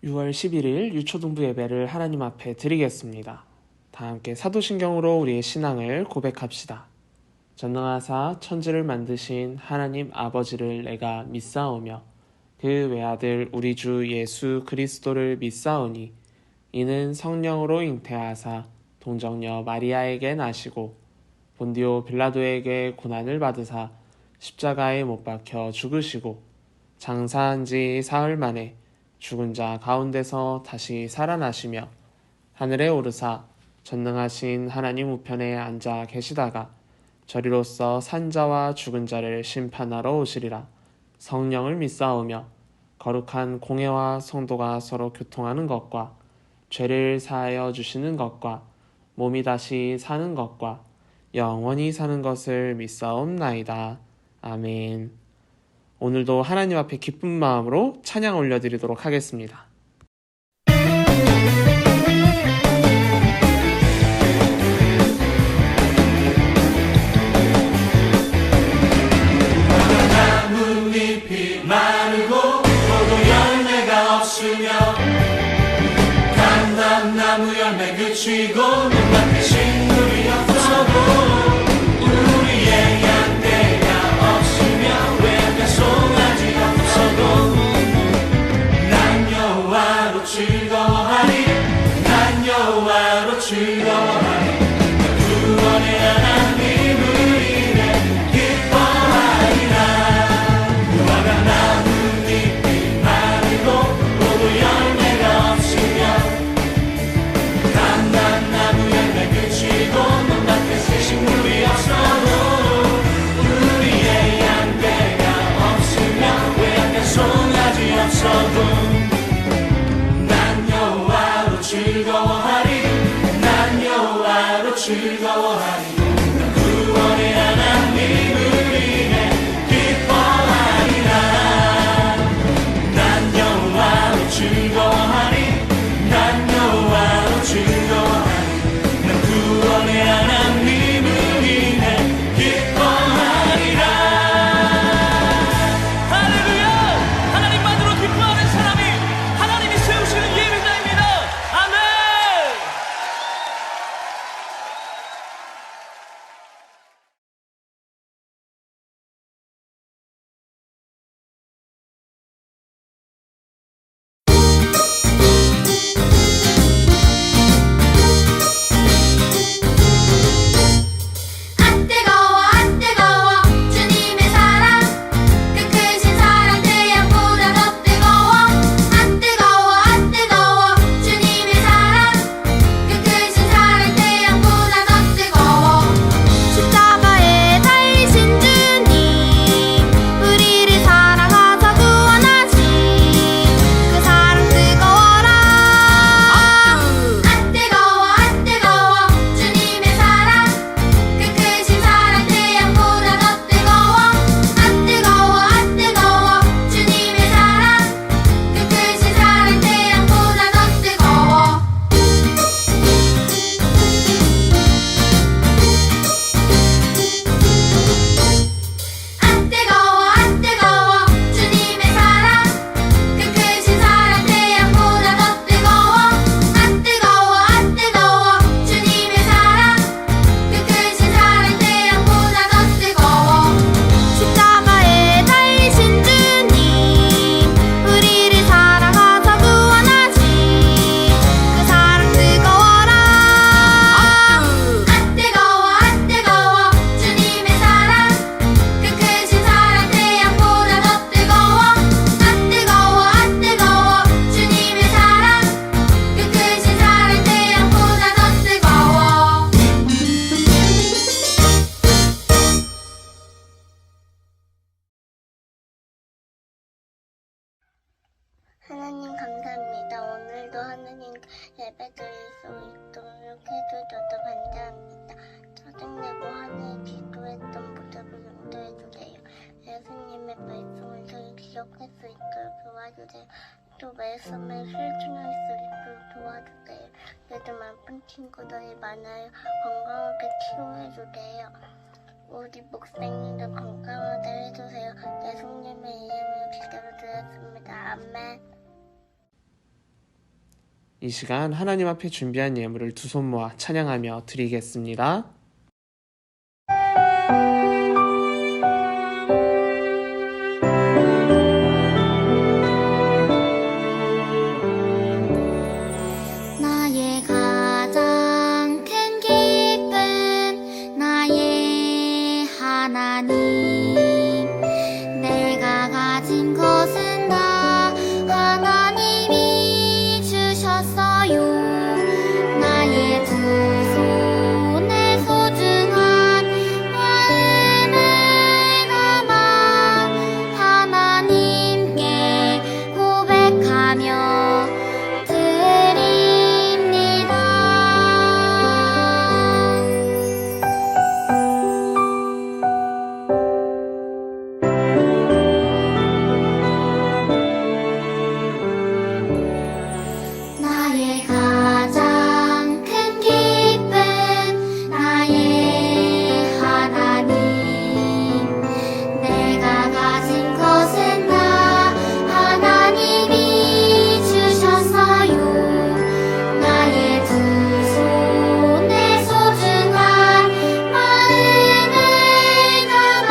6월 11일 유초등부 예배를 하나님 앞에 드리겠습니다. 다 함께 사도신경으로 우리의 신앙을 고백합시다. 전능하사 천지를 만드신 하나님 아버지를 내가 믿사오며 그 외아들 우리 주 예수 그리스도를 믿사오니 이는 성령으로 잉태하사 동정녀 마리아에게 나시고 본디오 빌라도에게 고난을 받으사 십자가에 못 박혀 죽으시고 장사한 지 사흘 만에 죽은 자 가운데서 다시 살아나시며 하늘에 오르사 전능하신 하나님 우편에 앉아 계시다가 저리로서 산자와 죽은 자를 심판하러 오시리라. 성령을 믿사오며 거룩한 공회와 성도가 서로 교통하는 것과 죄를 사하여 주시는 것과 몸이 다시 사는 것과 영원히 사는 것을 믿사옵나이다. 아멘. 오늘도 하나님 앞에 기쁜 마음으로 찬양 올려드리도록 하겠습니다. 나뭇잎이 마르고 포도 열매가 없으며 감람나무 열매 그치고 눈앞에 식물이 없어도 우리의 양떼가 없으며 외양간 송아지 없어도 난 여호와로 즐거워하리 난 여호와로 즐거워하리 구원의 하나님을 인해 기뻐하리라. 무화과 나뭇잎이 마르고 포도 열매가 없으며 감람나무 열매 그치고 눈밭에 식물이 없어도 우리의 양떼가 없으며 외양간 송아지 없어도 난 여호와로 즐거워하리 난 여호와로 즐거워하리 구원의 하나님을 인해 기뻐하리라. 난 여호와로 즐거워하리 난 여호와로 즐거워하리 난 구원의 하나님을 인해 기뻐하리라. 할렐루야. 하나님만으로 기뻐하는 사람이 하나님이 세우시는 예배자입니다. 아멘. 안 뜨거워 주님의 사랑 그 크신 사랑 태양보다 더 뜨거워 안 뜨거워 주님의 사랑 그 크신 사랑 태양보다 더 뜨거워 십자가에 달리신 주님 우리를 사랑하사 구원하신 그 사랑 뜨거워라. 안 뜨거워 주님의 사랑 그 크신 사랑 태양보다 더 뜨거워 안 뜨거워 주님의 사랑 그 크신 사랑 태양보다 더 뜨거워 안 뜨거워 주님의 사랑 그 크신 사랑 태양보다 더 뜨거워 안 뜨거워 주님의 사랑 그 크신 사랑 태양보다 더 뜨거워 십자가에 달리신 주님 우리를 사랑하사 구원하신 그 사랑 뜨거워라. 안 뜨거워 주님의 사랑 그 크신 사랑 태양보다 더 뜨거워 안 뜨거워 주님의 사랑 그 크신 사랑 태양보다 더 뜨거워. 하나님 감사합니다. 오늘도 하나님 예배 드릴 수 있도록 해주셔서 감사합니다. 짜증내고 하나님 기도했던 모습을 용서해 주세요. 예수님의 말씀을 잘 기억할 수 있도록 도와주세요. 또 말씀을 실천할 수 있도록 도와주세요. 요즘 아픈 친구들이 많아요. 건강하게 치료해 주세요. 우리 목사님도 건강하게 해주세요. 예수님의 이름으로 기도를 드렸습니다. 아멘. 이 시간 하나님 앞에 준비한 예물을 두 손 모아 찬양하며 드리겠습니다. 나의 가장 큰 기쁨 나의 하나님 내가 가진 것은 다 하나님이 주셨어요 나의 두 손에 소중한 마음을 담아 하나님께 고백하며 드립니다. 나의 가장 큰 기쁨 나의 하나님 내가 가진 것은 다 하나님이 주셨어요 나의 두 손에 소중한 마음을 담아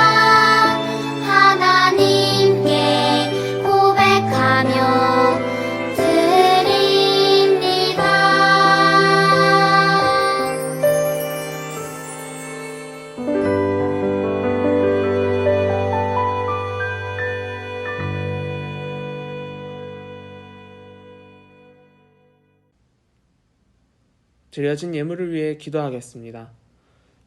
하나님께 고백하며 드립니다. 드려진 예물을 위해 기도하겠습니다.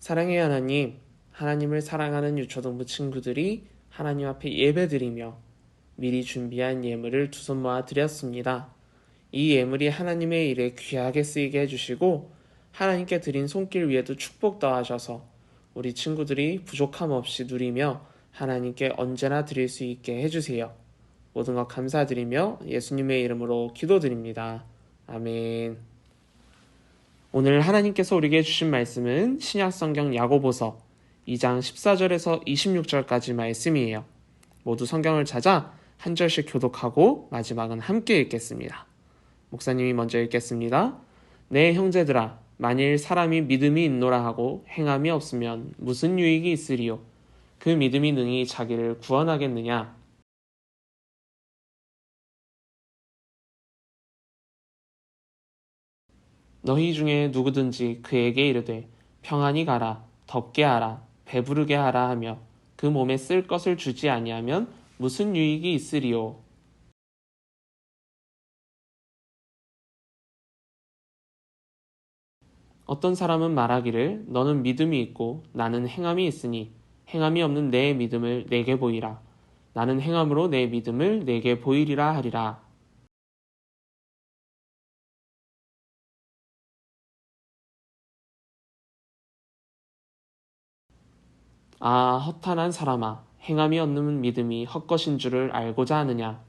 사랑의 하나님, 하나님을 사랑하는 유초등부 친구들이 하나님 앞에 예배드리며 미리 준비한 예물을 두 손 모아 드렸습니다. 이 예물이 하나님의 일에 귀하게 쓰이게 해주시고 하나님께 드린 손길 위에도 축복 더하셔서 우리 친구들이 부족함 없이 누리며 하나님께 언제나 드릴 수 있게 해주세요. 모든 것 감사드리며 예수님의 이름으로 기도드립니다. 아멘. 오늘 하나님께서 우리에게 주신 말씀은 신약성경 야고보서 2장 14절에서 26절까지 말씀이에요. 모두 성경을 찾아 한 절씩 교독하고 마지막은 함께 읽겠습니다. 목사님이 먼저 읽겠습니다. 내 형제들아, 만일 사람이 믿음이 있노라 하고 행함이 없으면 무슨 유익이 있으리요? 그 믿음이 능히 자기를 구원하겠느냐? 너희 중에 누구든지 그에게 이르되 평안히 가라, 덥게 하라, 배부르게 하라 하며 그 몸에 쓸 것을 주지 아니하면 무슨 유익이 있으리요? 어떤 사람은 말하기를 너는 믿음이 있고 나는 행함이 있으니 행함이 없는 내 믿음을 내게 보이라. 나는 행함으로 내 믿음을 내게 보이리라 하리라. 아, 허탄한 사람아, 행함이 없는 믿음이 헛것인 줄을 알고자 하느냐?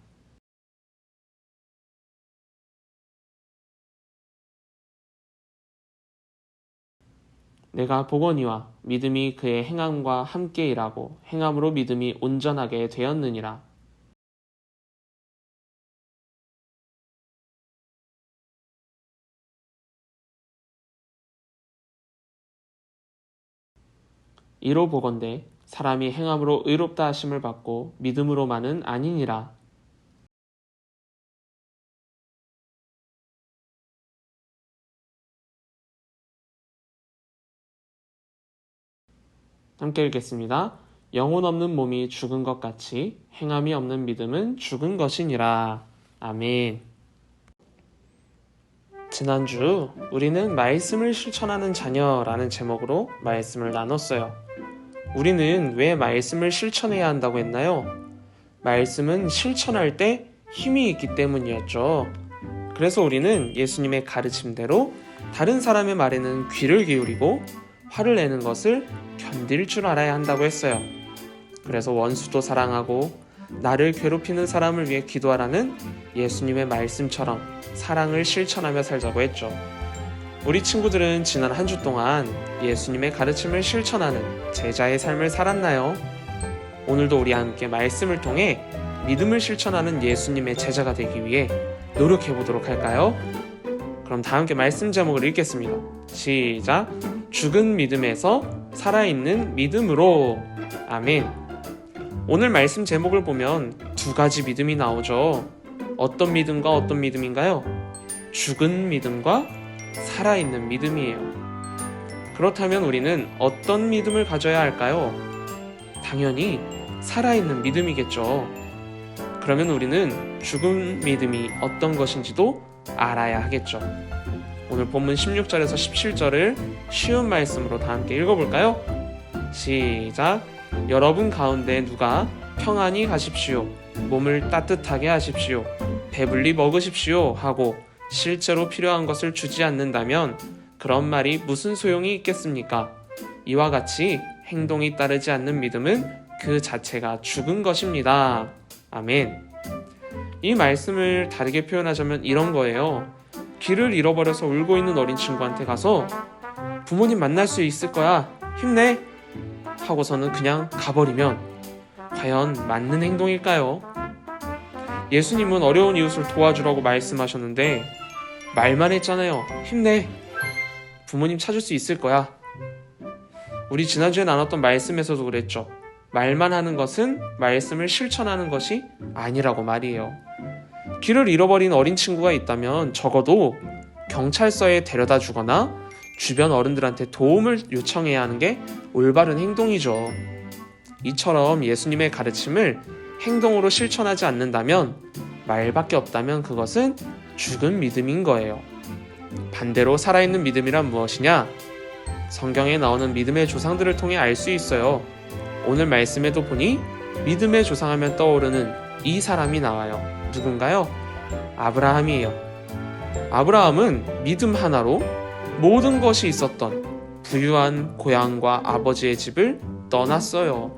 내가 보거니와 믿음이 그의 행함과 함께 일하고 행함으로 믿음이 온전하게 되었느니라. 이로 보건대 사람이 행함으로 의롭다 하심을 받고 믿음으로만은 아니니라. 함께 읽겠습니다. 영혼 없는 몸이 죽은 것 같이 행함이 없는 믿음은 죽은 것이니라. 아멘. 지난주 우리는 말씀을 실천하는 자녀라는 제목으로 말씀을 나눴어요. 우리는 왜 말씀을 실천해야 한다고 했나요? 말씀은 실천할 때 힘이 있기 때문이었죠. 그래서 우리는 예수님의 가르침대로 다른 사람의 말에는 귀를 기울이고 화를 내는 것을 견딜 줄 알아야 한다고 했어요. 그래서 원수도 사랑하고 나를 괴롭히는 사람을 위해 기도하라는 예수님의 말씀처럼 사랑을 실천하며 살자고 했죠. 우리 친구들은 지난 한 주 동안 예수님의 가르침을 실천하는 제자의 삶을 살았나요? 오늘도 우리 함께 말씀을 통해 믿음을 실천하는 예수님의 제자가 되기 위해 노력해 보도록 할까요? 그럼 다 함께 말씀 제목을 읽겠습니다. 시작. 죽은 믿음에서 살아있는 믿음으로. 아멘. 오늘 말씀 제목을 보면 두 가지 믿음이 나오죠. 어떤 믿음과 어떤 믿음인가요? 죽은 믿음과 살아있는 믿음이에요. 그렇다면 우리는 어떤 믿음을 가져야 할까요? 당연히 살아있는 믿음이겠죠. 그러면 우리는 죽은 믿음이 어떤 것인지도 알아야 하겠죠. 오늘 본문 16절에서 17절을 쉬운 말씀으로 다 함께 읽어볼까요? 시작. 여러분 가운데 누가 평안히 가십시오, 몸을 따뜻하게 하십시오, 배불리 먹으십시오 하고 실제로 필요한 것을 주지 않는다면 그런 말이 무슨 소용이 있겠습니까? 이와 같이 행동이 따르지 않는 믿음은 그 자체가 죽은 것입니다. 아멘. 이 말씀을 다르게 표현하자면 이런 거예요. 길을 잃어버려서 울고 있는 어린 친구한테 가서 부모님 만날 수 있을 거야, 힘내! 하고서는 그냥 가버리면 과연 맞는 행동일까요? 예수님은 어려운 이웃을 도와주라고 말씀하셨는데 말만 했잖아요. 힘내! 부모님 찾을 수 있을 거야. 우리 지난주에 나눴던 말씀에서도 그랬죠. 말만 하는 것은 말씀을 실천하는 것이 아니라고 말이에요. 길을 잃어버린 어린 친구가 있다면 적어도 경찰서에 데려다 주거나 주변 어른들한테 도움을 요청해야 하는 게 올바른 행동이죠. 이처럼 예수님의 가르침을 행동으로 실천하지 않는다면, 말밖에 없다면 그것은 죽은 믿음인 거예요. 반대로 살아있는 믿음이란 무엇이냐? 성경에 나오는 믿음의 조상들을 통해 알 수 있어요. 오늘 말씀에도 보니 믿음의 조상하면 떠오르는 이 사람이 나와요. 누군가요? 아브라함이에요. 아브라함은 믿음 하나로 모든 것이 있었던 부유한 고향과 아버지의 집을 떠났어요.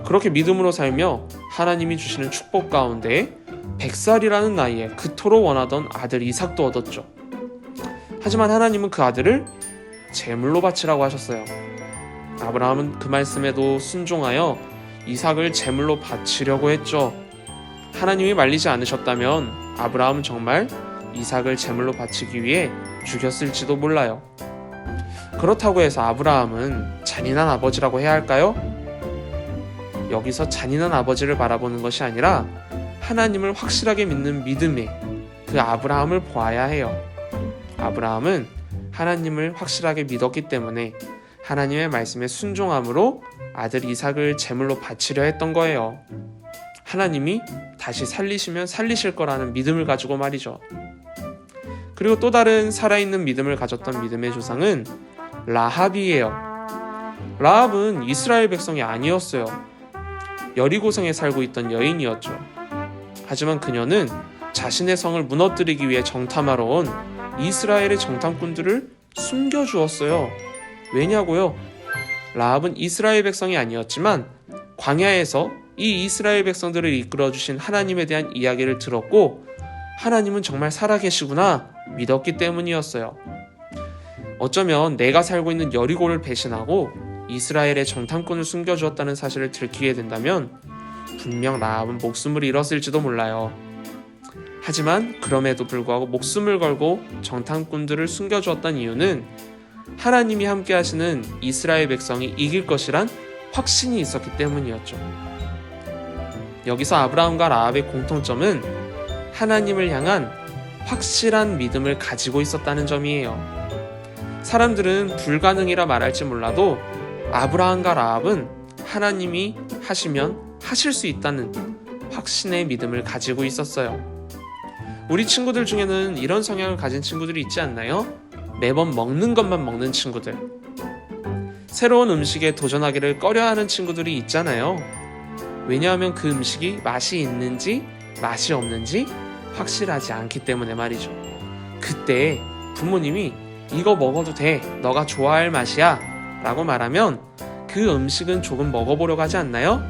그렇게 믿음으로 살며 하나님이 주시는 축복 가운데 100살이라는 나이에 그토록 원하던 아들 이삭도 얻었죠. 하지만 하나님은 그 아들을 제물로 바치라고 하셨어요. 아브라함은 그 말씀에도 순종하여 이삭을 제물로 바치려고 했죠. 하나님이 말리지 않으셨다면 아브라함은 정말 이삭을 제물로 바치기 위해 죽였을지도 몰라요. 그렇다고 해서 아브라함은 잔인한 아버지라고 해야 할까요? 여기서 잔인한 아버지를 바라보는 것이 아니라 하나님을 확실하게 믿는 믿음의 그 아브라함을 보아야 해요. 아브라함은 하나님을 확실하게 믿었기 때문에 하나님의 말씀에 순종함으로 아들 이삭을 제물로 바치려 했던 거예요. 하나님이 다시 살리시면 살리실 거라는 믿음을 가지고 말이죠. 그리고 또 다른 살아있는 믿음을 가졌던 믿음의 조상은 라합이에요. 라합은 이스라엘 백성이 아니었어요. 여리고성에 살고 있던 여인이었죠. 하지만 그녀는 자신의 성을 무너뜨리기 위해 정탐하러 온 이스라엘의 정탐꾼들을 숨겨주었어요. 왜냐고요? 라합은 이스라엘 백성이 아니었지만 광야에서 이 이스라엘 백성들을 이끌어주신 하나님에 대한 이야기를 들었고 하나님은 정말 살아계시구나 믿었기 때문이었어요. 어쩌면 내가 살고 있는 여리고를 배신하고 이스라엘의 정탐꾼을 숨겨주었다는 사실을 들키게 된다면 분명 라합은 목숨을 잃었을지도 몰라요. 하지만 그럼에도 불구하고 목숨을 걸고 정탐꾼들을 숨겨주었던 이유는 하나님이 함께 하시는 이스라엘 백성이 이길 것이란 확신이 있었기 때문이었죠. 여기서 아브라함과 라합의 공통점은 하나님을 향한 확실한 믿음을 가지고 있었다는 점이에요. 사람들은 불가능이라 말할지 몰라도 아브라함과 라합은 하나님이 하시면 하실 수 있다는 확신의 믿음을 가지고 있었어요. 우리 친구들 중에는 이런 성향을 가진 친구들이 있지 않나요? 매번 먹는 것만 먹는 친구들. 새로운 음식에 도전하기를 꺼려하는 친구들이 있잖아요. 왜냐하면 그 음식이 맛이 있는지 맛이 없는지 확실하지 않기 때문에 말이죠. 그때 부모님이 이거 먹어도 돼, 너가 좋아할 맛이야 라고 말하면 그 음식은 조금 먹어보려고 하지 않나요?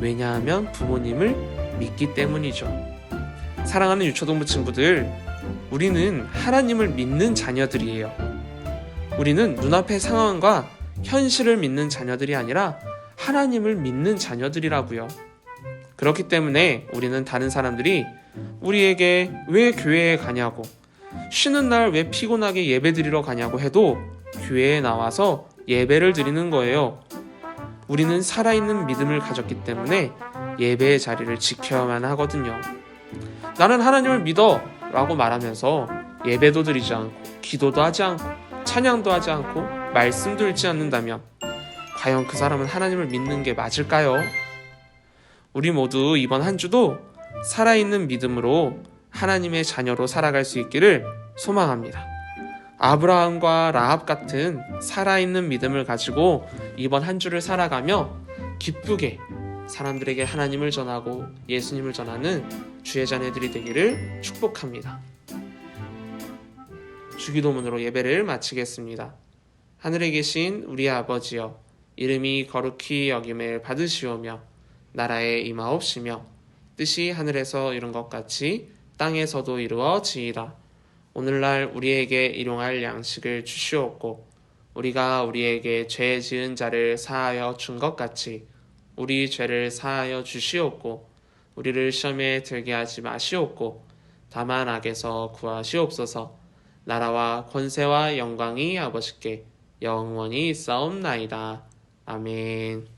왜냐하면 부모님을 믿기 때문이죠. 사랑하는 유초동부 친구들, 우리는 하나님을 믿는 자녀들이에요. 우리는 눈앞의 상황과 현실을 믿는 자녀들이 아니라 하나님을 믿는 자녀들이라고요. 그렇기 때문에 우리는 다른 사람들이 우리에게 왜 교회에 가냐고, 쉬는 날 왜 피곤하게 예배 드리러 가냐고 해도 교회에 나와서 예배를 드리는 거예요. 우리는 살아있는 믿음을 가졌기 때문에 예배의 자리를 지켜야만 하거든요. 나는 하나님을 믿어 라고 말하면서 예배도 드리지 않고 기도도 하지 않고 찬양도 하지 않고 말씀도 읽지 않는다면 과연 그 사람은 하나님을 믿는 게 맞을까요? 우리 모두 이번 한 주도 살아있는 믿음으로 하나님의 자녀로 살아갈 수 있기를 소망합니다. 아브라함과 라합 같은 살아있는 믿음을 가지고 이번 한 주를 살아가며 기쁘게 사람들에게 하나님을 전하고 예수님을 전하는 주의 자녀들이 되기를 축복합니다. 주기도문으로 예배를 마치겠습니다. 하늘에 계신 우리 아버지여, 이름이 거룩히 여김을 받으시오며 나라에 임하옵시며 뜻이 하늘에서 이룬 것 같이 땅에서도 이루어지이다. 오늘날 우리에게 일용할 양식을 주시옵고 우리가 우리에게 죄 지은 자를 사하여 준 것 같이 우리 죄를 사하여 주시옵고 우리를 시험에 들게 하지 마시옵고 다만 악에서 구하시옵소서. 나라와 권세와 영광이 아버지께 영원히 있사옵나이다. 아멘.